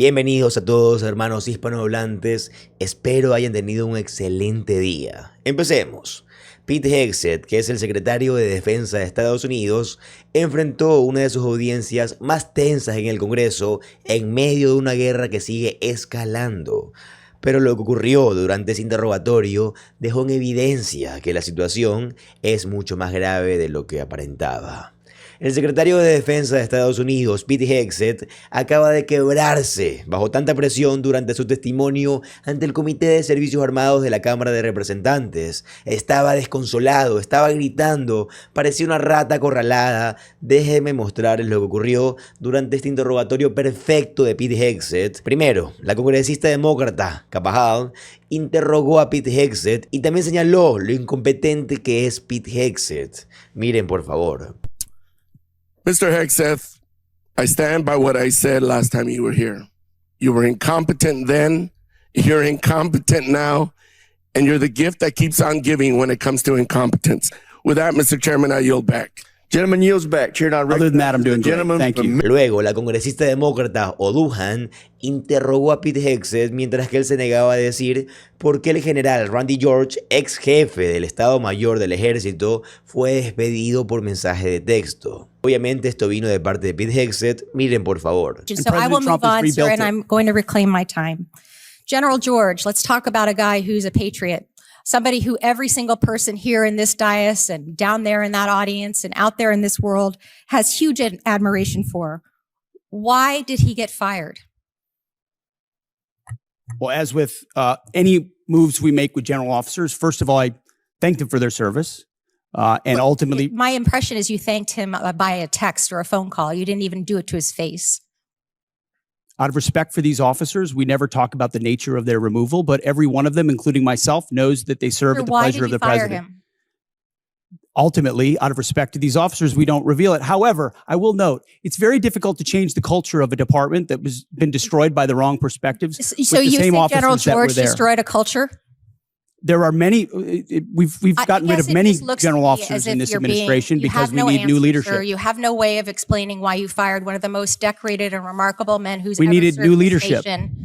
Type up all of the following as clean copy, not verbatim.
Bienvenidos a todos, hermanos hispanohablantes. Espero hayan tenido un excelente día. Empecemos. Pete Hegseth, que es el secretario de Defensa de Estados Unidos, enfrentó una de sus audiencias más tensas en el Congreso en medio de una guerra que sigue escalando. Pero lo que ocurrió durante ese interrogatorio dejó en evidencia que la situación es mucho más grave de lo que aparentaba. El secretario de Defensa de Estados Unidos, Pete Hegseth, acaba de quebrarse bajo tanta presión durante su testimonio ante el Comité de Servicios Armados de la Cámara de Representantes. Estaba desconsolado, estaba gritando, parecía una rata acorralada. Déjenme mostrarles lo que ocurrió durante este interrogatorio perfecto de Pete Hegseth. Primero, la congresista demócrata, Capahal, interrogó a Pete Hegseth y también señaló lo incompetente que es Pete Hegseth. Miren, por favor. Mr. Hegseth, I stand by what I said last time you were here. You were incompetent then, you're incompetent now, and you're the gift that keeps on giving when it comes to incompetence. With that, Mr. Chairman, I yield back. Gentleman yields back. Chair, not Other than that, I'm doing great. Thank you. Luego, la congresista demócrata O'Douhan interrogó a Pete Hegseth mientras que él se negaba a decir por qué el general Randy George, ex jefe del Estado Mayor del Ejército, fue despedido por mensaje de texto. Obviamente esto vino de parte de Pete Hegseth. Miren, por favor. So I will move on, sir, and I'm going to reclaim my time. General George, let's talk about a guy who's a patriot. Somebody who every single person here in this dais and down there in that audience and out there in this world has huge admiration for. Why did he get fired? Well, as with any moves we make with general officers, first of all, I thank them for their service. And ultimately, my impression is you thanked him by a text or a phone call. You didn't even do it to his face. Out of respect for these officers, we never talk about the nature of their removal, but every one of them, including myself, knows that they serve at the pleasure of the president. Him? Ultimately, out of respect to these officers, we don't reveal it. However, I will note, it's very difficult to change the culture of a department that was been destroyed by the wrong perspectives. So you think General George destroyed a culture? There are many, we've gotten rid of many general officers in this administration because we need new leadership. You have no way of explaining why you fired one of the most decorated and remarkable men who's we ever needed served new the leadership. nation.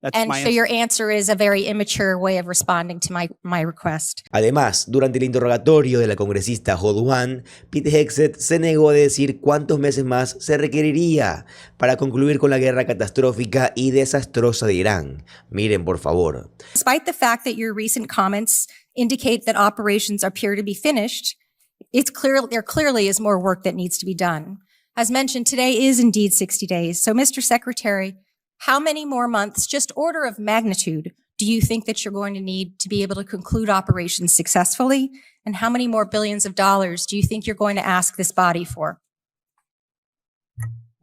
That's And my so answer. your answer is a very immature way of responding to my request. Además, durante el interrogatorio de la congresista O'Douhan, Pete Hegseth se negó a decir cuántos meses más se requeriría para concluir con la guerra catastrófica y desastrosa de Irán. Miren, por favor. Despite the fact that your recent comments indicate that operations appear to be finished, there clearly is more work that needs to be done. As mentioned, today is indeed 60 days. So, Mr. Secretary, how many more months, just order of magnitude, do you think that you're going to need to be able to conclude operations successfully? And how many more billions of dollars do you think you're going to ask this body for?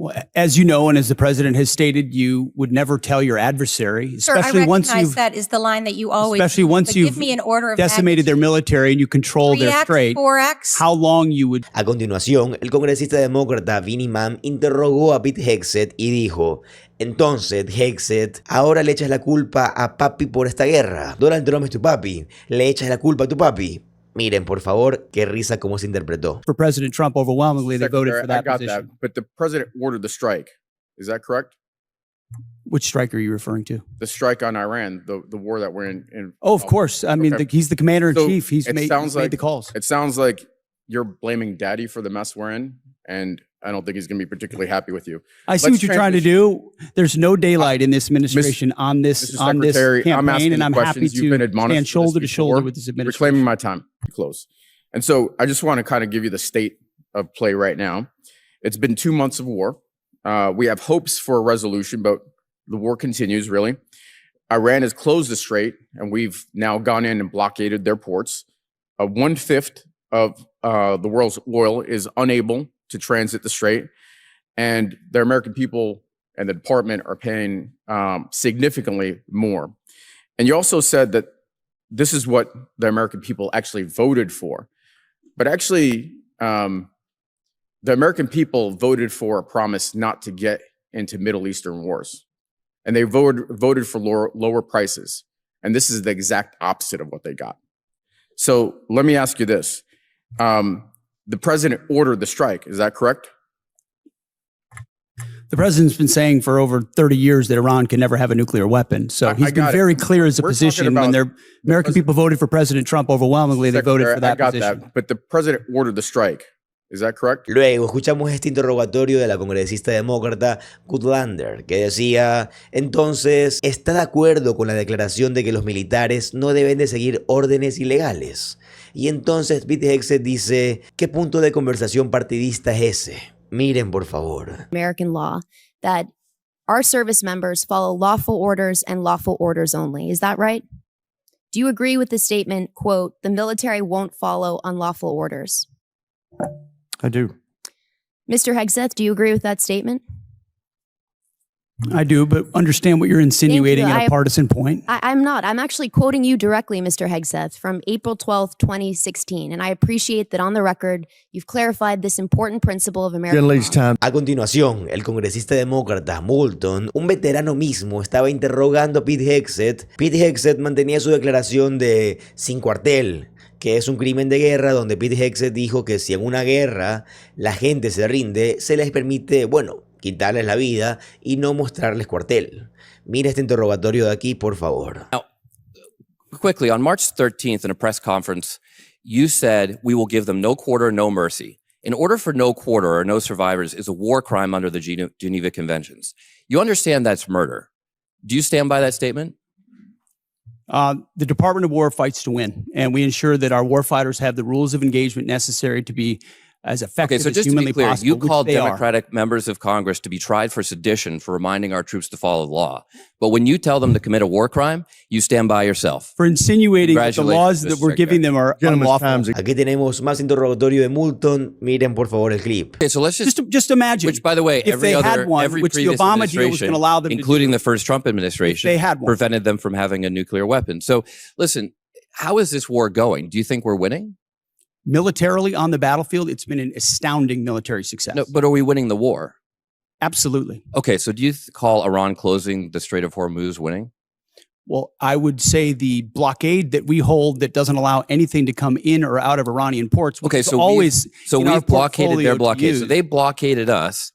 Well, as you know, and as the president has stated, you would never tell your adversary, especially once you've that is the line that you always especially once you've give me an order of decimated their military and you control their 3x, trade. 4x. How long you would. A continuación, el congresista demócrata Vinnie Mann interrogó a Pete Hegseth y dijo: entonces, Hegseth, ahora le echas la culpa a papi por esta guerra. Donald Trump es tu papi. Le echas la culpa a tu papi. Miren, por favor, qué risa cómo se interpretó. For President Trump, overwhelmingly, they voted for that I got position. that, but the president ordered the strike. Is that correct? Which strike are you referring to? The strike on Iran, the war that we're in. Oh, of course. I mean, Okay. he's the commander-in-chief. So He's it made sounds like the calls. It sounds like you're blaming Daddy for the mess we're in, and I don't think he's going to be particularly happy with you. I see what you're trying to do. There's no daylight in this administration on this Secretary, campaign, and I'm happy questions. You've been to admonished stand for shoulder to this shoulder before. with this administration. Reclaiming my time. Close. And so I just want to kind of give you the state of play right now. It's been 2 months of war. We have hopes for a resolution, but the war continues, really. Iran has closed the strait, and we've now gone in and blockaded their ports. 1/5 of the world's oil is unable to transit the strait, and the American people and the department are paying significantly more. And you also said that this is what the American people actually voted for. But actually, the American people voted for a promise not to get into Middle Eastern wars. And they voted for lower prices. And this is the exact opposite of what they got. So let me ask you this. The president ordered the strike. Is that correct? The president's been saying for over 30 years that Iran can never have a nuclear weapon. So he's been very clear as a position. When the American people voted for President Trump overwhelmingly, they voted for that position. But the president ordered the strike. Is that correct? Luego escuchamos este interrogatorio de la congresista demócrata Goodlander, que decía, entonces, ¿está de acuerdo con la declaración de que los militares no deben de seguir órdenes ilegales? Y entonces Pete Hegseth dice, ¿qué punto de conversación partidista es ese? Miren, por favor. American law that our service members follow lawful orders and lawful orders only. Is that right? Do you agree with the statement, quote, the military won't follow unlawful orders? I do. Mr. Hegseth, do you agree with that statement? I do, but understand what you're insinuating at a partisan point. I'm not. I'm actually quoting you directly, Mr. Hegseth, from April 12th, 2016. And I appreciate that on the record, you've clarified this important principle of American law. A continuación, el congresista demócrata Moulton, un veterano mismo, estaba interrogando a Pete Hegseth. Pete Hegseth mantenía su declaración de sin cuartel, que es un crimen de guerra, donde Pete Hegseth dijo que si en una guerra la gente se rinde, se les permite, bueno, quitarles la vida y no mostrarles cuartel. Mira este interrogatorio de aquí, por favor. Now, quickly, on March 13th in a press conference, you said, we will give them no quarter, no mercy. In order for no quarter or no survivors is a war crime under the Geneva Conventions. You understand that's murder. Do you stand by that statement? The Department of War fights to win, and we ensure that our warfighters have the rules of engagement necessary to be as effective as humanly possible. You called Democratic members of Congress to be tried for sedition for reminding our troops to follow the law. But when you tell them to commit a war crime, you stand by yourself. For insinuating that the laws that we're giving them are unlawful. Aquí tenemos más interrogatorio de Moulton. Miren, por favor, el clip. Okay, so let's just imagine. Which, by the way, if they had one, which the Obama deal was going to allow them to do, including the first Trump administration, they had one, prevented them from having a nuclear weapon. So, listen, how is this war going? Do you think we're winning? Militarily on the battlefield, it's been an astounding military success. No, but are we winning the war? Absolutely. Okay, so do you call Iran closing the Strait of Hormuz winning? Well, I would say the blockade that we hold that doesn't allow anything to come in or out of Iranian ports. Okay, so we've blockaded their blockade. So they blockaded us,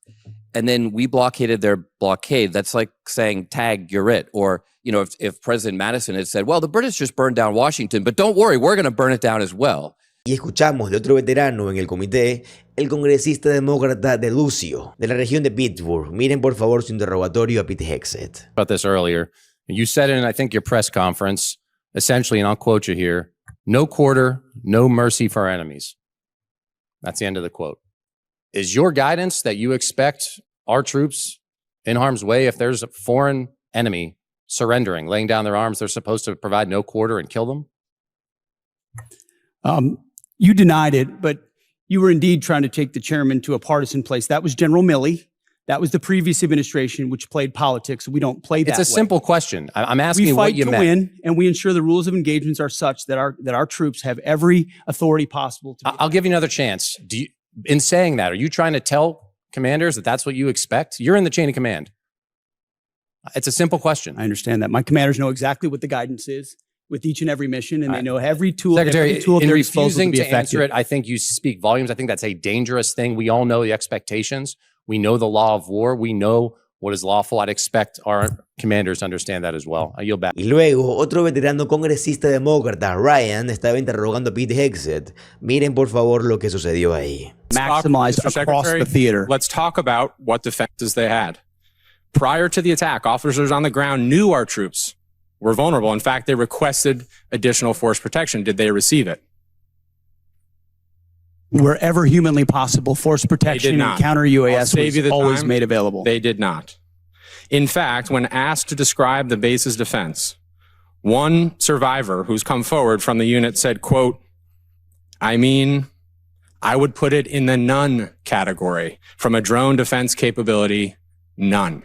and then we blockaded their blockade. That's like saying, tag, you're it. Or, you know, if President Madison had said, well, the British just burned down Washington, but don't worry, we're going to burn it down as well. Y escuchamos de otro veterano en el comité, el congresista demócrata de Lucio, de la región de Pittsburgh. Miren por favor su interrogatorio a Pete Hegseth. About this earlier. You said in, I think, your press conference, essentially, and I'll quote you here, no quarter, no mercy for our enemies. That's the end of the quote. Is your guidance that you expect our troops in harm's way, if there's a foreign enemy surrendering, laying down their arms, they're supposed to provide no quarter and kill them? You denied it, but you were indeed trying to take the chairman to a partisan place. That was General Milley. That was the previous administration, which played politics. We don't play that way. It's a simple question. I'm asking you what you meant. We fight to win, and we ensure the rules of engagements are such that our troops have every authority possible to. I'll give you another chance. In saying that, are you trying to tell commanders that that's what you expect? You're in the chain of command. It's a simple question. I understand that. My commanders know exactly what the guidance is with each and every mission, and they know every tool. Secretary, every tool in at their disposal to refusing be to effective. answer it, I think you speak volumes. I think that's a dangerous thing. We all know the expectations. We know the law of war. We know what is lawful. I'd expect our commanders to understand that as well. I yield back. Y luego, otro veterano congresista demócrata, Ryan, estaba interrogando a Pete Hegseth. Miren por favor lo que sucedió ahí. Maximized across the theater. Let's talk about what defenses they had. Prior to the attack, officers on the ground knew our troops were vulnerable. In fact, they requested additional force protection. Did they receive it? Wherever humanly possible, force protection and counter UAS was always made available. They did not. In fact, when asked to describe the base's defense, one survivor who's come forward from the unit said, quote, I would put it in the none category. From a drone defense capability, none.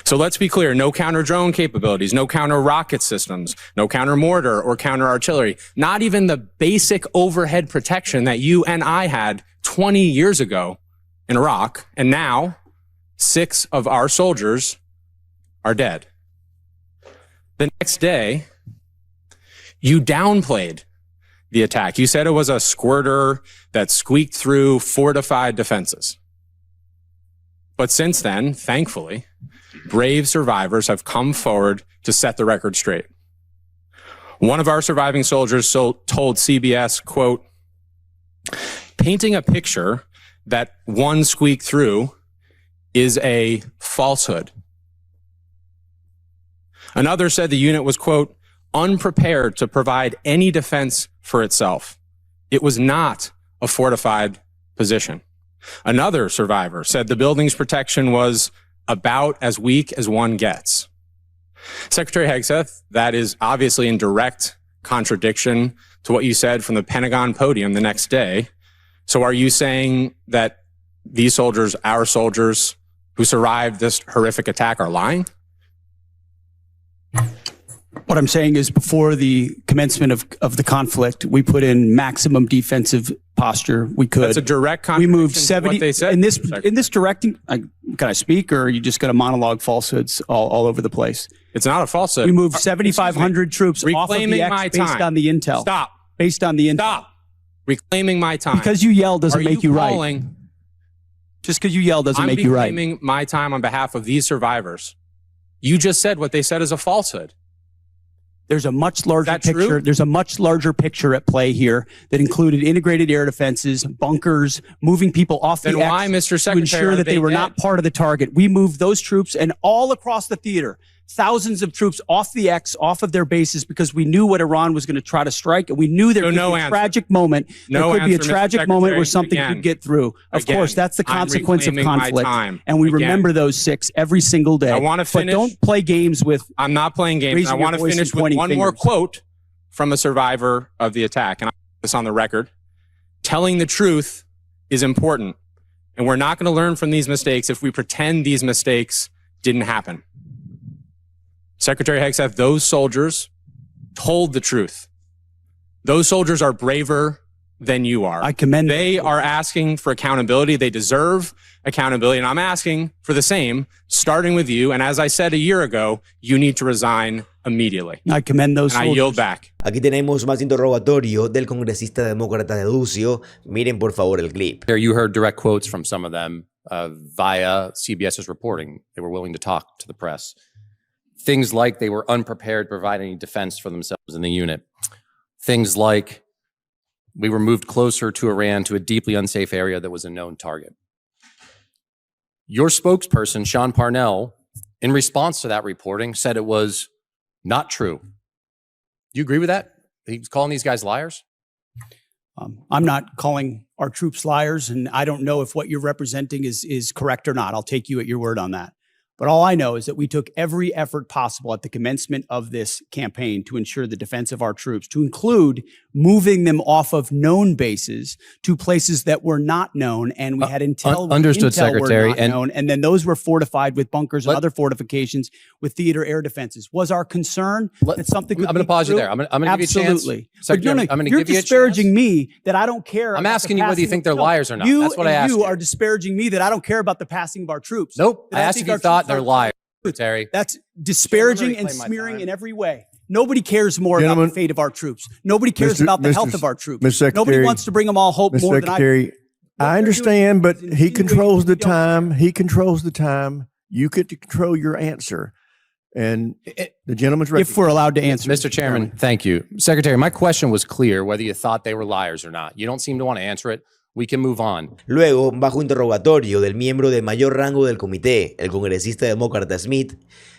So let's be clear, no counter-drone capabilities, no counter-rocket systems, no counter-mortar or counter-artillery, not even the basic overhead protection that you and I had 20 years ago in Iraq, and now 6 of our soldiers are dead. The next day, you downplayed the attack. You said it was a squirter that squeaked through fortified defenses. But since then, thankfully, brave survivors have come forward to set the record straight. One of our surviving soldiers told CBS, quote, painting a picture that one squeaked through is a falsehood. Another said the unit was, quote, unprepared to provide any defense for itself. It was not a fortified position. Another survivor said the building's protection was about as weak as one gets. Secretary Hegseth, that is obviously in direct contradiction to what you said from the Pentagon podium the next day. So are you saying that these soldiers, our soldiers who survived this horrific attack, are lying? What I'm saying is before the commencement of the conflict, we put in maximum defensive posture we could. That's a direct We contradiction moved to 70 what they said. in this directing. Can I speak, or are you just going to monologue falsehoods all over the place? It's not a falsehood. We moved 7,500 troops off of the Reclaiming X my based time. on the intel. Stop. Based on the intel. Stop. Reclaiming my time. Because you yell doesn't make you right. calling, Just because you yell doesn't make you right. I'm reclaiming my time on behalf of these survivors. You just said what they said is a falsehood. There's a much larger that picture. true? There's a much larger picture at play here that included integrated air defenses, bunkers, moving people off Then the why, X Mr. to Secretary, ensure are that they were not dead? part of the target. We moved those troops and all across the theater, thousands of troops off the X, off of their bases, because we knew what Iran was going to try to strike, and we knew there So could no be a answer. tragic moment. No there could be a answer, Mr. tragic moment where Secretary. something Again. could get through. Of Again, course, that's the I'm consequence of reclaiming my conflict, time. and we Again. remember those 6 every single day. I wanna but finish- don't play games with. I'm not playing games. Raising I want to your voice finish and with pointing one more fingers. quote from a survivor of the attack. And I put this on the record. Telling the truth is important. And we're not going to learn from these mistakes if we pretend these mistakes didn't happen. Secretary Hegseth, those soldiers told the truth. Those soldiers are braver than you are. I commend They are asking for accountability. They deserve accountability. And I'm asking for the same, starting with you. And as I said a year ago, you need to resign immediately. I commend those And I soldiers. yield back. Aquí tenemos más interrogatorio del congresista demócrata de Lucio. Miren por favor el clip. There, you heard direct quotes from some of them via CBS's reporting. They were willing to talk to the press. Things like they were unprepared to provide any defense for themselves in the unit. Things like we were moved closer to Iran to a deeply unsafe area that was a known target. Your spokesperson, Sean Parnell, in response to that reporting, said it was not true. Do you agree with that? He's calling these guys liars? I'm not calling our troops liars, and I don't know if what you're representing is correct or not. I'll take you at your word on that. But all I know is that we took every effort possible at the commencement of this campaign to ensure the defense of our troops, to include moving them off of known bases to places that were not known. And we had intel. Understood, intel Secretary. Were not known, and then those were fortified with bunkers and Let- other fortifications with theater air defenses. Was our concern that something could I'm going to leak pause you through? there. I'm going to give you a chance. Absolutely. But Secretary, no, I'm going to you're give you a disparaging chance. me that I don't care. I'm about asking the you whether you passing think of- they're no, liars or not. You That's what I and asked you you. are disparaging me that I don't care about the passing of our troops. Nope. That I asked think if you our thought troops they're are- liars, Secretary. That's disparaging Let me and reclaim my smearing time. in every way. Nobody cares more about Gentlemen, the fate of our troops. Nobody cares Mr. about the Mr. health of our troops. Mr. Nobody Secretary, wants to bring them all hope Mr. more than I. Secretary, What I they're understand, doing but is he insinuating controls the we don't time. care. He controls the time. You get to control your answer. And the gentleman's If we're allowed to answer. Mr. Chairman, thank you. Secretary, my question was clear whether you thought they were liars or not. You don't seem to want to answer it. We can move on. Luego, bajo interrogatorio del miembro de mayor rango del comité, el congresista demócrata Smith,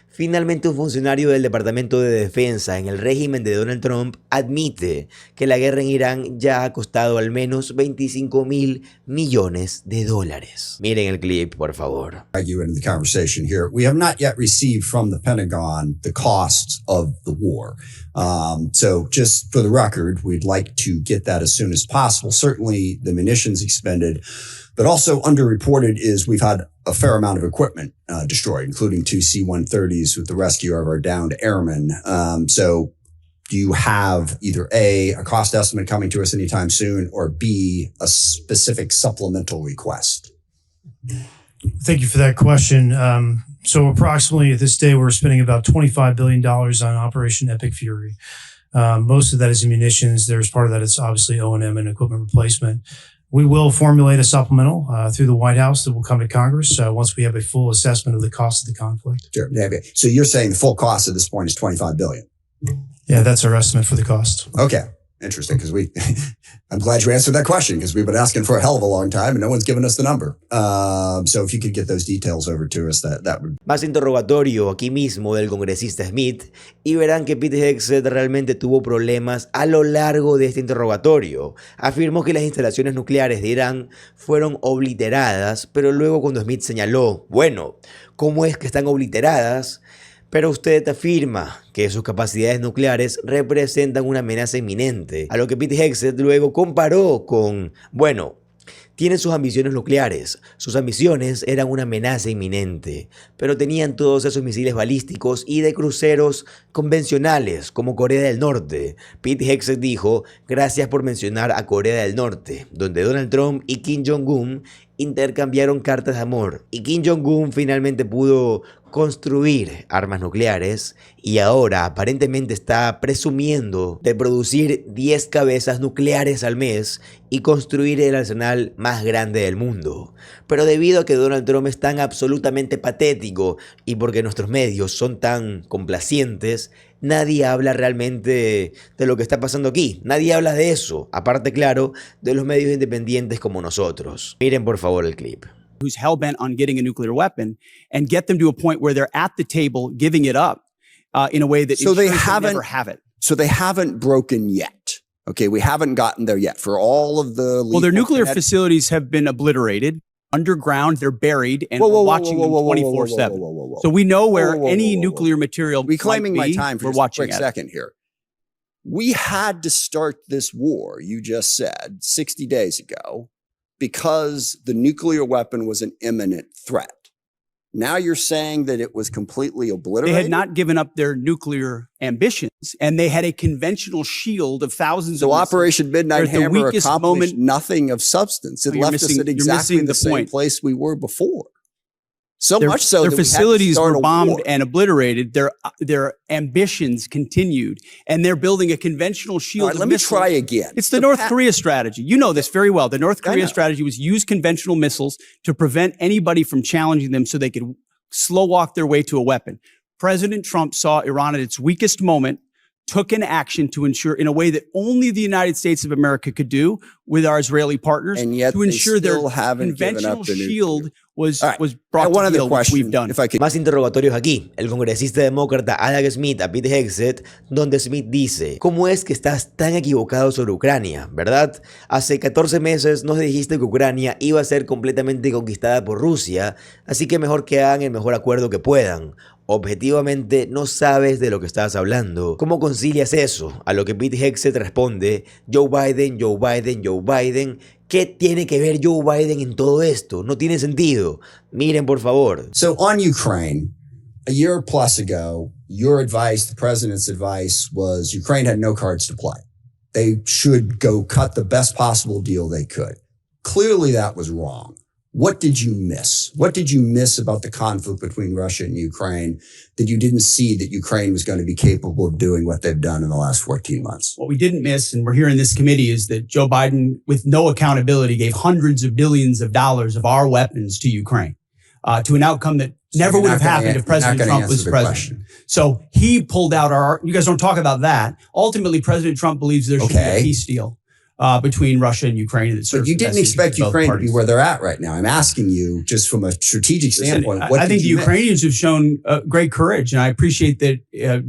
finalmente un funcionario del Departamento de Defensa en el régimen de Donald Trump admite que la guerra en Irán ya ha costado al menos $25,000 millones. Miren el clip, por favor. Argue in the conversation here. We have not yet received from the Pentagon the costs of the war. So just for the record, we'd like to get that as soon as possible. Certainly the munitions expended, but also underreported is we've had a fair amount of equipment destroyed, including 2 C-130s with the rescue of our downed airmen. So do you have either A, a cost estimate coming to us anytime soon, or B, a specific supplemental request? Thank you for that question. So approximately at this day, we're spending about $25 billion on Operation Epic Fury. Most of that is munitions. There's part of that is obviously O&M and equipment replacement. We will formulate a supplemental through the White House that will come to Congress once we have a full assessment of the cost of the conflict. Sure. So you're saying the full cost at this point is $25 billion? Yeah, that's our estimate for the cost. Okay. Interesting, because I'm glad you answered that question, because we've been asking for a hell of a long time and no one's given us the number. So if you could get those details over to us, that would... Más interrogatorio aquí mismo del congresista Smith y verán que Pete Hegseth realmente tuvo problemas a lo largo de este interrogatorio. Afirmó que las instalaciones nucleares de Irán fueron obliteradas, pero luego cuando Smith señaló, bueno, ¿cómo es que están obliteradas? Pero usted afirma que sus capacidades nucleares representan una amenaza inminente, a lo que Pete Hegseth luego comparó con, bueno, tienen sus ambiciones nucleares, sus ambiciones eran una amenaza inminente, pero tenían todos esos misiles balísticos y de cruceros convencionales como Corea del Norte. Pete Hegseth dijo, gracias por mencionar a Corea del Norte, donde Donald Trump y Kim Jong-un intercambiaron cartas de amor y Kim Jong-un finalmente pudo construir armas nucleares y ahora aparentemente está presumiendo de producir 10 cabezas nucleares al mes y construir el arsenal más grande del mundo. Pero debido a que Donald Trump es tan absolutamente patético y porque nuestros medios son tan complacientes, nadie habla realmente de lo que está pasando aquí. Nadie habla de eso, aparte claro, de los medios independientes como nosotros. Miren por favor el clip. Who's hell-bent on getting a nuclear weapon and get them to a point where they're at the table giving it up in a way that so they never have it. So they haven't broken yet. Okay, we haven't gotten there yet for all of the... Well, their nuclear facilities have been obliterated. Underground, they're buried, and we're watching them 24/7. So we know where any nuclear material reclaiming might be. My time for we're just watching a quick second here. We had to start this war, you just said, 60 days ago, because the nuclear weapon was an imminent threat. Now you're saying that it was completely obliterated? They had not given up their nuclear ambitions, and they had a conventional shield of thousands so of Operation Midnight Hammer accomplished nothing of substance. It left us at exactly the same place we were before. So much so their that facilities we had to start were a bombed war. and obliterated. Their ambitions continued, and they're building a conventional shield. All right, of let me missiles. try again. It's the North Korea strategy. You know this very well. The North Korea strategy was use conventional missiles to prevent anybody from challenging them so they could slow walk their way to a weapon. President Trump saw Iran at its weakest moment, took an action to ensure in a way that only the United States of America could do with our Israeli partners And yet to ensure they their still haven't given conventional up the nuclear. shield was All right. brought One to other heel, which question, we've done. if I could. Más interrogatorios aquí. El congresista demócrata Adam Smith a Pete Hegseth, donde Smith dice, ¿cómo es que estás tan equivocado sobre Ucrania? ¿Verdad? Hace 14 meses nos dijiste que Ucrania iba a ser completamente conquistada por Rusia, así que mejor que hagan el mejor acuerdo que puedan. Objetivamente no sabes de lo que estás hablando. ¿Cómo concilias eso? A lo que Pete Hegseth responde, Joe Biden, Joe Biden, Joe Biden. ¿Qué tiene que ver Joe Biden en todo esto? No tiene sentido. Miren, por favor. So on Ukraine, a year plus ago, your advice, the president's advice was Ukraine had no cards to play. They should go cut the best possible deal they could. Clearly that was wrong. What did you miss? What did you miss about the conflict between Russia and Ukraine that you didn't see that Ukraine was going to be capable of doing what they've done in the last 14 months? What we didn't miss, and we're here in this committee, is that Joe Biden, with no accountability, gave hundreds of billions of dollars of our weapons to Ukraine, to an outcome that never would have happened if President Trump was president. So he pulled out you guys don't talk about that. Ultimately, President Trump believes there should be a peace deal between Russia and Ukraine. But you didn't expect Ukraine to be where they're at right now. I'm asking you, just from a strategic standpoint, what I think did the you miss? Ukrainians have shown great courage, and I appreciate that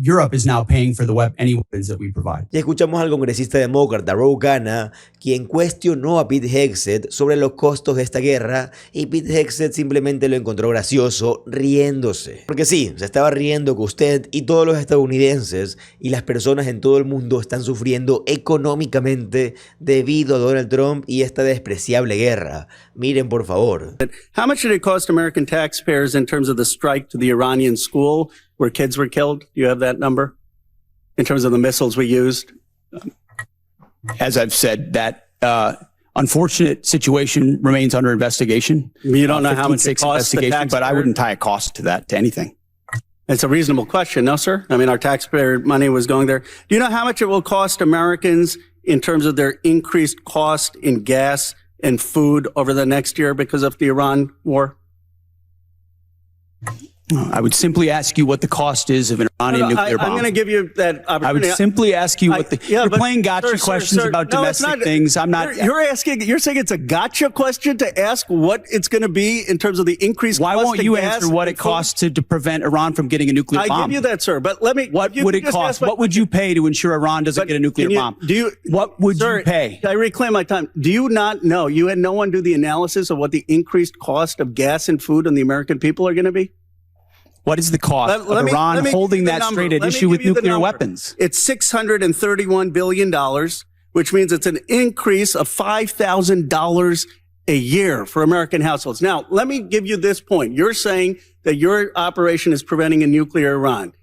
Europe is now paying for any weapons that we provide. Y escuchamos al congresista demócrata Ro Khanna, quien cuestionó a Pete Hegseth sobre los costos de esta guerra, y Pete Hegseth simplemente lo encontró gracioso riéndose. Porque sí, se estaba riendo que usted y todos los estadounidenses y las personas en todo el mundo están sufriendo económicamente debido a Donald Trump y esta despreciable guerra. Miren, por favor. How much did it cost American taxpayers in terms of the strike to the Iranian school where kids were killed? Do you have that number? In terms of the missiles we used? As I've said, that unfortunate situation remains under investigation. You don't know how much it costs the taxpayer? But I wouldn't tie a cost to that, to anything. It's a reasonable question, no, sir? I mean, our taxpayer money was going there. Do you know how much it will cost Americans in terms of their increased cost in gas in food over the next year because of the Iran war? I would simply ask you what the cost is of an Iranian nuclear bomb. I'm going to give you that opportunity. I would simply ask you what the. You're playing gotcha questions about no, it's domestic not. things. I'm not. You're saying it's a gotcha question to ask what it's going to be in terms of the increased Why cost won't of you gas answer what and it costs to prevent Iran from getting a nuclear bomb? I give you that, sir. But let me. What would it cost? What would you pay to ensure Iran doesn't get a nuclear bomb? What would you pay? I reclaim my time. Do you not know? You had no one do the analysis of what the increased cost of gas and food on the American people are going to be? What is the cost of Iran holding that straight at issue with nuclear weapons? It's $631 billion, which means it's an increase of $5,000 a year for American households. Now, let me give you this point. You're saying that your operation is preventing a nuclear Iran.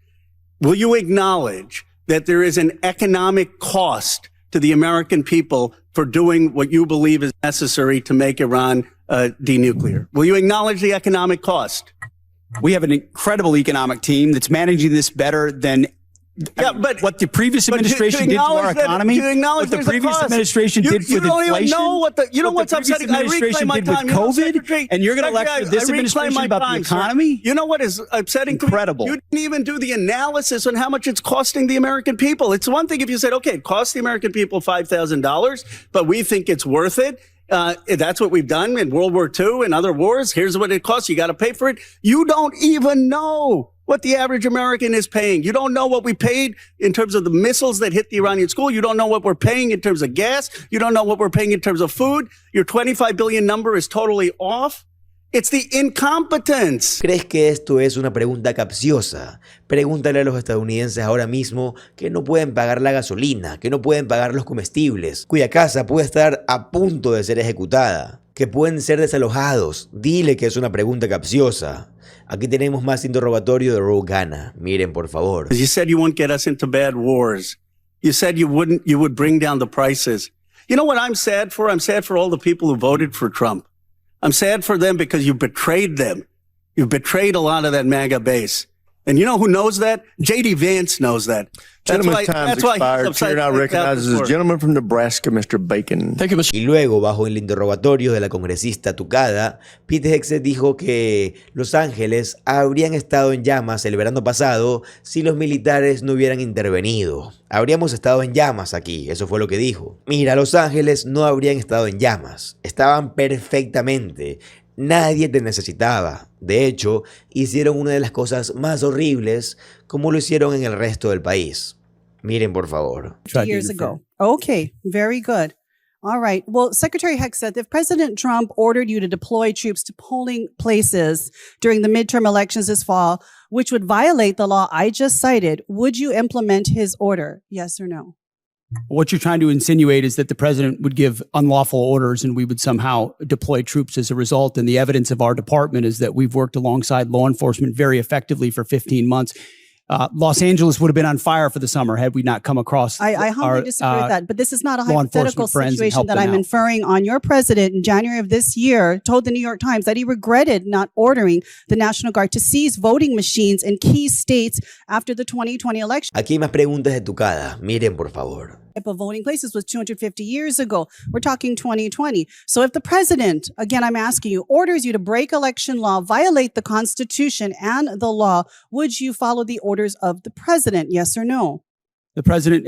Will you acknowledge that there is an economic cost to the American people for doing what you believe is necessary to make Iran denuclear? Will you acknowledge the economic cost? We have an incredible economic team that's managing this better than what the previous administration did to our economy, what the previous administration did for the inflation, what the previous administration did with COVID, and you're going to lecture this administration about the economy? You know what is upsetting? Incredible. You didn't even do the analysis on how much it's costing the American people. It's one thing if you said, okay, it costs the American people $5,000, but we think it's worth it. That's what we've done in World War II and other wars. Here's what it costs. You got to pay for it. You don't even know what the average American is paying. You don't know what we paid in terms of the missiles that hit the Iranian school. You don't know what we're paying in terms of gas. You don't know what we're paying in terms of food. Your 25 billion number is totally off. It's the incompetence. ¿Crees que esto es una pregunta capciosa? Pregúntale a los estadounidenses ahora mismo que no pueden pagar la gasolina, que no pueden pagar los comestibles, cuya casa puede estar a punto de ser ejecutada, que pueden ser desalojados. Dile que es una pregunta capciosa. Aquí tenemos más interrogatorio de Rogana. Miren, por favor. You said you wouldn't get us into bad wars. You said you would bring down the prices. You know what I'm sad for? I'm sad for all the people who voted for Trump. I'm sad for them because you betrayed them. You betrayed a lot of that MAGA base. And you know who knows that? J.D. Vance knows that. Gentleman's time's expired. Chair now recognizes the gentleman from Nebraska, Mr. Bacon. Thank you, Mr. Y luego, bajo el interrogatorio de la congresista Tucada, Pete Hegseth dijo que Los Ángeles habrían estado en llamas el verano pasado si los militares no hubieran intervenido. Habríamos estado en llamas aquí, eso fue lo que dijo. Mira, Los Ángeles no habrían estado en llamas, estaban perfectamente. Nadie te necesitaba. De hecho, hicieron una de las cosas más horribles como lo hicieron en el resto del país. Miren, por favor. 2 years ago. Okay, very good. All right. Well, Secretary Hegseth, if President Trump ordered you to deploy troops to polling places during the midterm elections this fall, which would violate the law I just cited, would you implement his order? Yes or no? What you're trying to insinuate is that the president would give unlawful orders and we would somehow deploy troops as a result. And the evidence of our department is that we've worked alongside law enforcement very effectively for 15 months. Los Angeles would have been on fire for the summer had we not come across. I humbly disagree with that, but this is not a hypothetical situation that I'm inferring on. Your president in January of this year told the New York Times that he regretted not ordering the National Guard to seize voting machines in key states after the 2020 election. Aquí hay más preguntas de Tucada. Miren, por favor. Of voting places was 250 years ago. We're talking 2020. So if the president, again, I'm asking you, orders you to break election law, violate the Constitution and the law, would you follow the orders of the president? Yes or no? The president,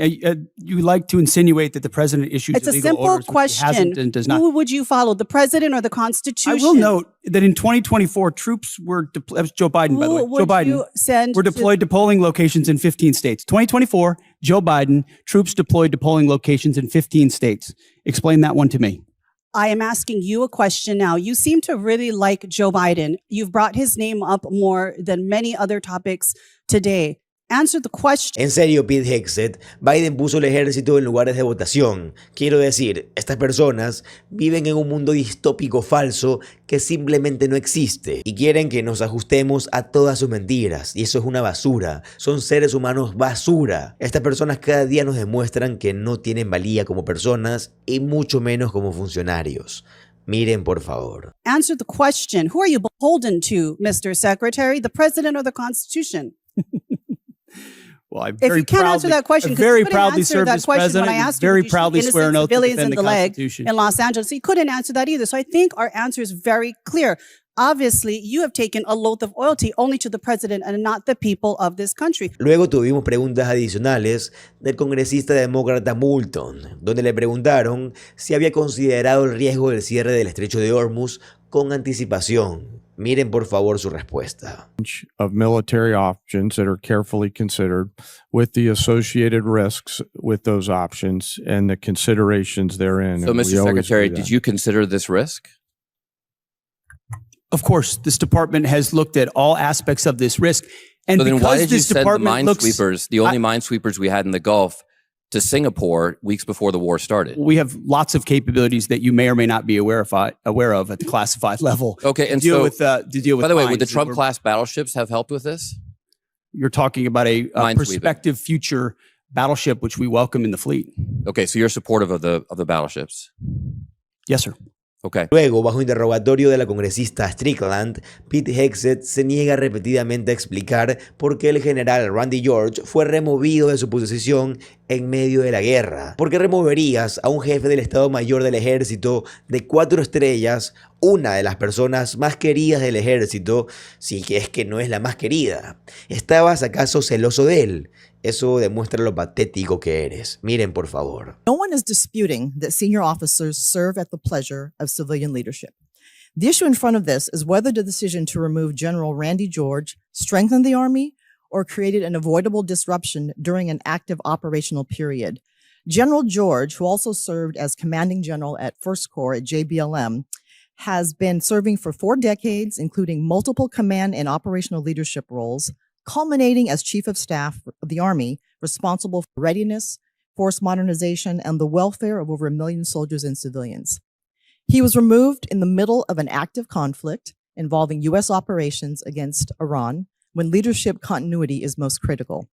you like to insinuate that the president issues it's a simple orders, question. And does not. Who would you follow, the president or the Constitution? I will note that in 2024, troops were that was Joe Biden, by the way. Joe Biden were deployed to polling locations in 15 states. 2024, Joe Biden, troops deployed to polling locations in 15 states. Explain that one to me. I am asking you a question now. You seem to really like Joe Biden. You've brought his name up more than many other topics today. Answer the question. En serio, Pete Hegseth, Biden puso el ejército en lugares de votación. Quiero decir, estas personas viven en un mundo distópico falso que simplemente no existe y quieren que nos ajustemos a todas sus mentiras. Y eso es una basura. Son seres humanos basura. Estas personas cada día nos demuestran que no tienen valía como personas y mucho menos como funcionarios. Miren, por favor. Answer the question. Who are you beholden to, Mr. Secretary, the president or the Constitution? Well, I If you can't answer that question, I 'cause you very couldn't proudly answer served that as question when president. I and asked you, very would you shoot proudly swear an innocent oath to civilians defend in the the leg Constitution. in Los Angeles. So you couldn't answer that either. So I think our answer is very clear. Obviously, you have taken a oath of loyalty only to the president and not the people of this country. Luego tuvimos preguntas adicionales del congresista demócrata Moulton, donde le preguntaron si había considerado el riesgo del cierre del estrecho de Hormuz con anticipación. Miren por favor su respuesta. Of military options that are carefully considered with the associated risks with those options and the considerations therein. So, And we Mr. always Secretary, do that. did you consider this risk? Of course, this department has looked at all aspects of this risk. And So then why because did you this send the department looks, minesweepers, the only minesweepers we had in the Gulf, to Singapore weeks before the war started? we have lots of capabilities that you may or may not be aware of at the classified level. Okay, and to deal so, with by the way, would the mines. Trump class battleships have helped with this? You're talking about a Minesweeping. prospective future battleship, which we welcome in the fleet. Okay, so you're supportive of the battleships. Yes, sir. Okay. Luego, bajo interrogatorio de la congresista Strickland, Pete Hegseth se niega repetidamente a explicar por qué el general Randy George fue removido de su posición en medio de la guerra. ¿Por qué removerías a un jefe del Estado Mayor del Ejército de 4 estrellas, una de las personas más queridas del ejército, si es que no es la más querida? ¿Estabas acaso celoso de él? Eso demuestra lo patético que eres. Miren, por favor. No one is disputing that senior officers serve at the pleasure of civilian leadership. The issue in front of this is whether the decision to remove General Randy George strengthened the Army or created an avoidable disruption during an active operational period. General George, who also served as commanding general at First Corps at JBLM, has been serving for 4 decades, including multiple command and operational leadership roles, culminating as Chief of Staff of the Army, responsible for readiness, force modernization, and the welfare of over 1 million soldiers and civilians. He was removed in the middle of an active conflict involving U.S. operations against Iran, when leadership continuity is most critical.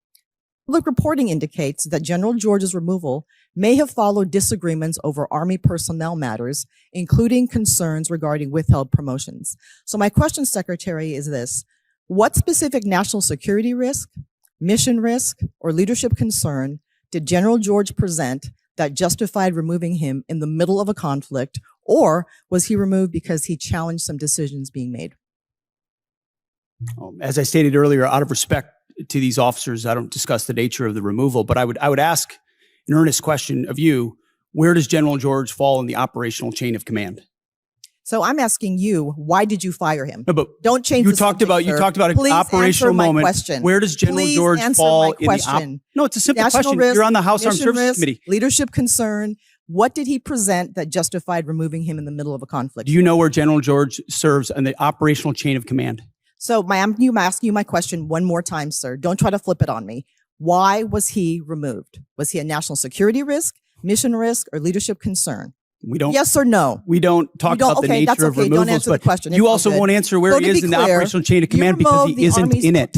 Public reporting indicates that General George's removal may have followed disagreements over Army personnel matters, including concerns regarding withheld promotions. So my question, Secretary, is this. What specific national security risk, mission risk, or leadership concern did General George present that justified removing him in the middle of a conflict, or was he removed because he challenged some decisions being made? As I stated earlier, out of respect to these officers, I don't discuss the nature of the removal, but I would ask an earnest question of you. Where does General George fall in the operational chain of command? So I'm asking you, why did you fire him? No, but don't change you the talked subject, about you sir. talked about an Please operational answer my moment. question. Where does General Please George answer fall my in question. No, it's a simple National question. risk, You're on the House Armed mission Services risk, Committee. Leadership concern. What did he present that justified removing him in the middle of a conflict? Do you know where General George serves in the operational chain of command? So I'm asking you my question one more time, sir. Don't try to flip it on me. Why was he removed? Was he a national security risk, mission risk, or leadership concern? We don't. Yes or no? We don't talk about the nature of removals, don't answer the but question. you It's all also good. won't answer where So he to is be in the clear, operational chain of you command because removed he the isn't Army's- in it.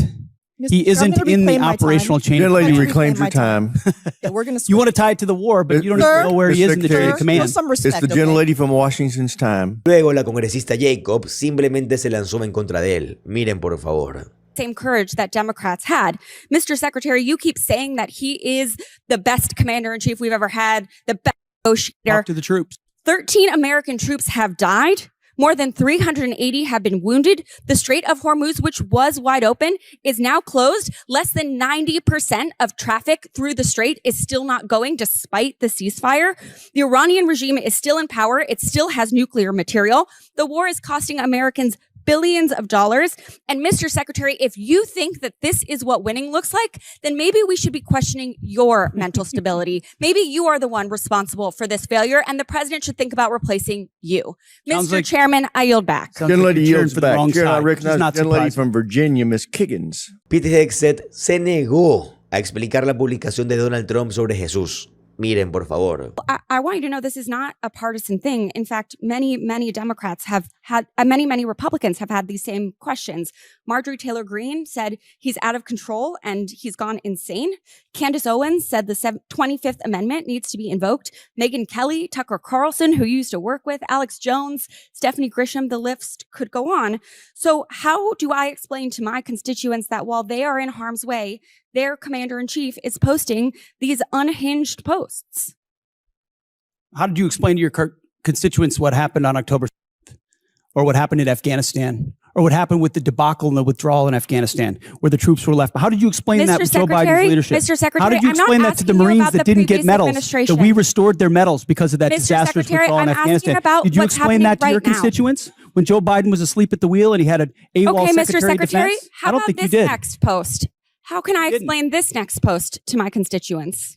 He Mr. isn't I'm gonna in the reclaim my time. operational chain. Gentle of lady command. reclaimed her time. Yeah, we're going to You want to tie it to the war, but you don't Sir, even know where he is in the chain Secretary, of command. Show some respect, It's the gentle lady from Washington's time. Luego, la congresista Jacob simplemente se lanzó en contra de él. Miren, por favor. Same courage that Democrats had. Mr. Secretary, you keep saying that he is the best commander-in-chief we've ever had, the best negotiator. Talk to the troops. 13 American troops have died. More than 380 have been wounded. The Strait of Hormuz, which was wide open, is now closed. Less than 90% of traffic through the strait is still not going despite the ceasefire. The Iranian regime is still in power. It still has nuclear material. The war is costing Americans billions of dollars. And Mr. Secretary, if you think that this is what winning looks like, then maybe we should be questioning your mental stability. Maybe you are the one responsible for this failure, and the president should think about replacing you. Sounds Mr. like- Chairman, I yield back. Sounds Gentle like lady you're cheering yields for the back. wrong Chair, I side, which is recognize not the gentle lady surprising. from Virginia, Miss Kiggins. Pete Hegseth se negó a explicar la publicación de Donald Trump sobre Jesús. Miren, por favor. I want you to know this is not a partisan thing. In fact, many Democrats have had, many Republicans have had these same questions. Marjorie Taylor Greene said he's out of control and he's gone insane. Candace Owens said the 25th Amendment needs to be invoked. Megyn Kelly, Tucker Carlson, who you used to work with, Alex Jones, Stephanie Grisham, the list could go on. So how do I explain to my constituents that while they are in harm's way, their commander-in-chief is posting these unhinged posts. How did you explain to your constituents what happened on October 7th, or what happened in Afghanistan, or what happened with the debacle and the withdrawal in Afghanistan, where the troops were left? How did you explain that with Joe Biden's leadership? Mr. Secretary, how did you I'm not explain that to the asking you Marines about that the didn't get previous medals, administration. that we restored their medals because of that Mr. disastrous Secretary, withdrawal in I'm asking Afghanistan? about Did you what's explain that to happening your right now. constituents when Joe Biden was asleep at the wheel and he had an AWOL Okay, Mr. Secretary of Secretary, Defense? how I don't about think this you did. next post? How can I explain this next post to my constituents?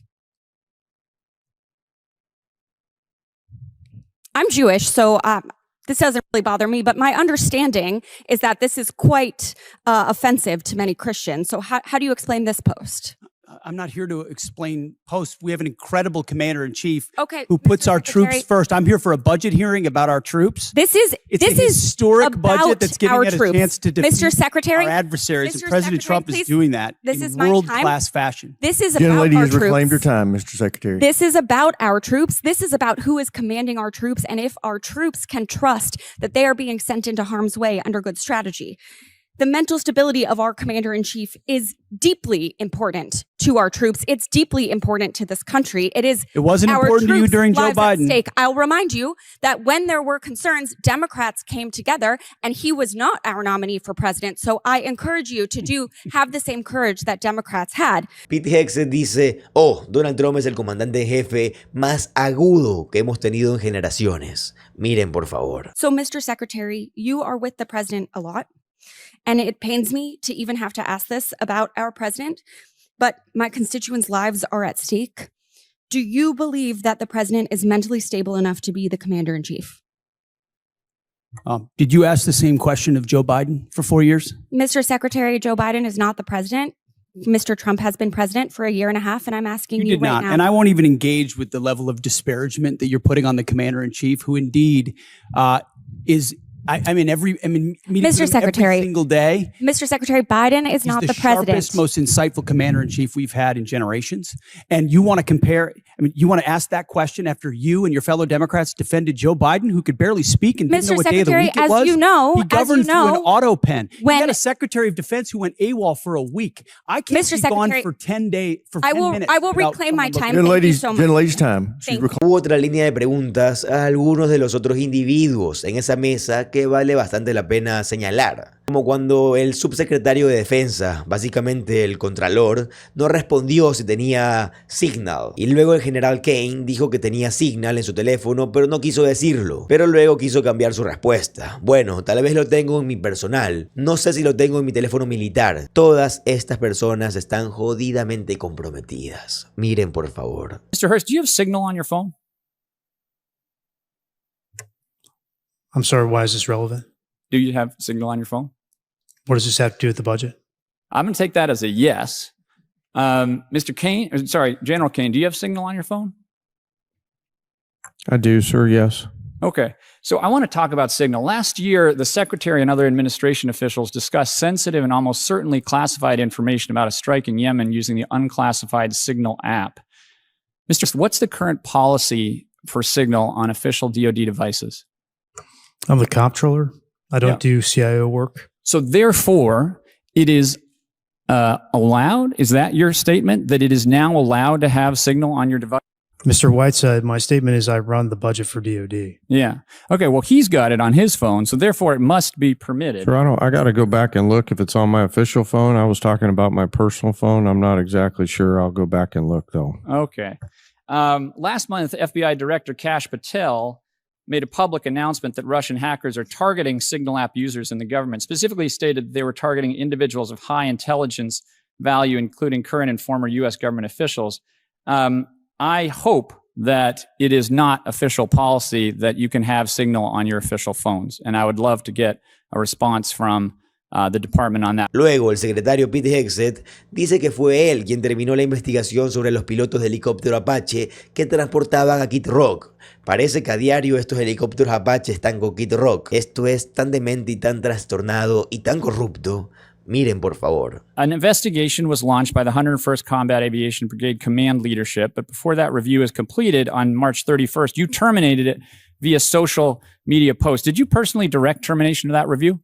I'm Jewish, so this doesn't really bother me, but my understanding is that this is quite offensive to many Christians. So how do you explain this post? I'm not here to explain posts. We have an incredible commander-in-chief who Mr. puts our Secretary. troops first. I'm here for a budget hearing about our troops. This is It's a historic about budget that's giving our us a troops. chance to defeat Mr. Secretary, our adversaries, Mr. and President Secretary, Trump is please, doing that this in is my world-class time. fashion. This is Gentle about lady our has reclaimed her troops. time, Mr. Secretary. This is about our troops. This is about who is commanding our troops and if our troops can trust that they are being sent into harm's way under good strategy. The mental stability of our commander-in-chief is deeply important to our troops. It's deeply important to this country. It wasn't our important to you troops' during Joe lives at Biden. stake. I'll remind you that when there were concerns, Democrats came together and he was not our nominee for president. So I encourage you to have the same courage that Democrats had. Pete Hegseth dice, Donald Trump es el comandante en jefe más agudo que hemos tenido en generaciones. Miren, por favor. So, Mr. Secretary, you are with the president a lot. And it pains me to even have to ask this about our president, but my constituents' lives are at stake. Do you believe that the president is mentally stable enough to be the commander-in-chief? Did you ask the same question of Joe Biden for 4 years? Mr. Secretary, Joe Biden is not the president. Mr. Trump has been president for a year and a half, and I'm asking you did right not. now. And I won't even engage with the level of disparagement that you're putting on the commander-in-chief, who indeed is... meeting Mr. with him Secretary, every single day. Mr. Secretary, Biden is not the president. Sharpest, most insightful commander-in-chief we've had in generations. And you want to compare, you want to ask that question after you and your fellow Democrats defended Joe Biden, who could barely speak and didn't know Mr. what day of the Secretary, week it as was? you know, he governed through an auto pen. You when- got a Secretary of Defense who went AWOL for a week. I can't Mr. be gone Secretary, for 10 days, for 10 I will minutes. reclaim without my someone time. looking- Thank you so much. Gentle lady's time. She's Hubo otra línea de preguntas a algunos de los otros individuos en esa mesa que vale bastante la pena señalar. Como cuando el subsecretario de Defensa, básicamente el Contralor, no respondió si tenía Signal. Y luego el general Kane dijo que tenía Signal en su teléfono, pero no quiso decirlo. Pero luego quiso cambiar su respuesta. Bueno, tal vez lo tengo en mi personal. No sé si lo tengo en mi teléfono militar. Todas estas personas están jodidamente comprometidas. Miren, por favor. Mr. Hurst, do you have Signal on your phone? I'm sorry, why is this relevant? Do you have Signal on your phone? What does this have to do with the budget? I'm going to take that as a yes. Mr. Kane, General Kane, do you have Signal on your phone? I do, sir, yes. Okay. So I want to talk about Signal. Last year, the Secretary and other administration officials discussed sensitive and almost certainly classified information about a strike in Yemen using the unclassified Signal app. Mr. What's the current policy for Signal on official DoD devices? I'm the comptroller. I don't do CIO work. So therefore, it is allowed? Is that your statement, that it is now allowed to have Signal on your device? Mr. Whiteside, my statement is I run the budget for DOD. Yeah. Okay, well, he's got it on his phone, so therefore it must be permitted. Sir, I got to go back and look if it's on my official phone. I was talking about my personal phone. I'm not exactly sure. I'll go back and look, though. Okay. Last month, FBI Director Kash Patel made a public announcement that Russian hackers are targeting Signal app users in the government, specifically stated they were targeting individuals of high intelligence value, including current and former U.S. government officials. I hope that it is not official policy that you can have Signal on your official phones, and I would love to get a response from the department on that. Luego, el secretario Pete Hegseth dice que fue él quien terminó la investigación sobre los pilotos de helicóptero Apache que transportaban a Kid Rock. Parece que a diario estos helicópteros Apache están con Kid Rock. Esto es tan demente y tan trastornado y tan corrupto. Miren, por favor. An investigation was launched by the 101st Combat Aviation Brigade Command Leadership, but before that review is completed on March 31st, you terminated it via social media post. Did you personally direct termination of that review?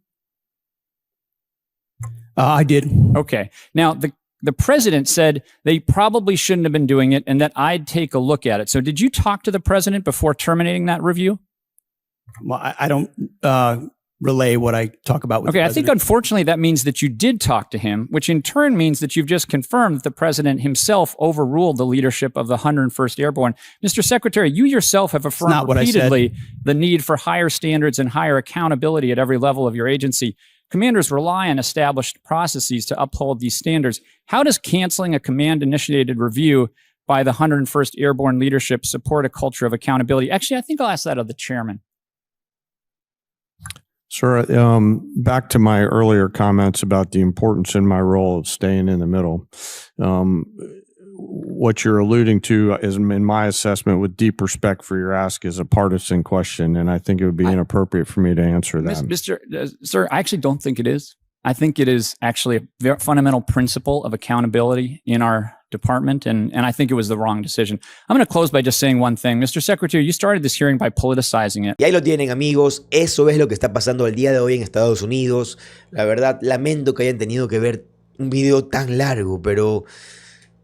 I did. Okay. Now, the the president said they probably shouldn't have been doing it and that I'd take a look at it. So did you talk to the president before terminating that review? Well, I don't relay what I talk about with the Okay, I think president. unfortunately that means that you did talk to him, which in turn means that you've just confirmed that the president himself overruled the leadership of the 101st Airborne. Mr. Secretary, you yourself have affirmed not what I said. repeatedly the need for higher standards and higher accountability at every level of your agency. Commanders rely on established processes to uphold these standards. How does canceling a command-initiated review by the 101st Airborne leadership support a culture of accountability? Actually, I think I'll ask that of the chairman. Sir, back to my earlier comments about the importance in my role of staying in the middle. What you're alluding to is, in my assessment, with deep respect for your ask, is a partisan question, and I think it would be inappropriate for me to answer that. Sir, I actually don't think it is. I think it is actually a very fundamental principle of accountability in our department, and I think it was the wrong decision. I'm going to close by just saying one thing. Mr. Secretary, you started this hearing by politicizing it. Y ahí lo tienen, amigos. Eso es lo que está pasando el día de hoy en Estados Unidos. La verdad, lamento que hayan tenido que ver un video tan largo, pero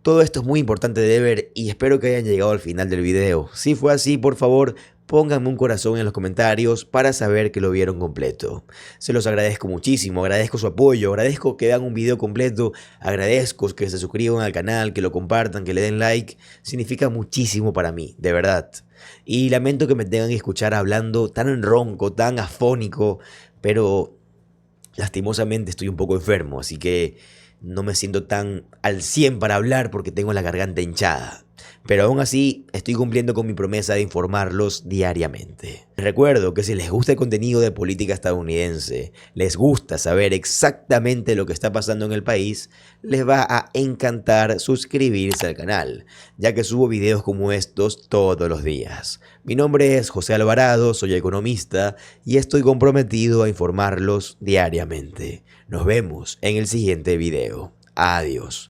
todo esto es muy importante de ver y espero que hayan llegado al final del video. Si fue así, por favor, pónganme un corazón en los comentarios para saber que lo vieron completo. Se los agradezco muchísimo, agradezco su apoyo, agradezco que vean un video completo, agradezco que se suscriban al canal, que lo compartan, que le den like. Significa muchísimo para mí, de verdad. Y lamento que me tengan que escuchar hablando tan ronco, tan afónico, pero lastimosamente estoy un poco enfermo, así que no me siento tan al 100 para hablar porque tengo la garganta hinchada. Pero aún así, estoy cumpliendo con mi promesa de informarlos diariamente. Les recuerdo que si les gusta el contenido de política estadounidense, les gusta saber exactamente lo que está pasando en el país, les va a encantar suscribirse al canal, ya que subo videos como estos todos los días. Mi nombre es José Alvarado, soy economista y estoy comprometido a informarlos diariamente. Nos vemos en el siguiente video. Adiós.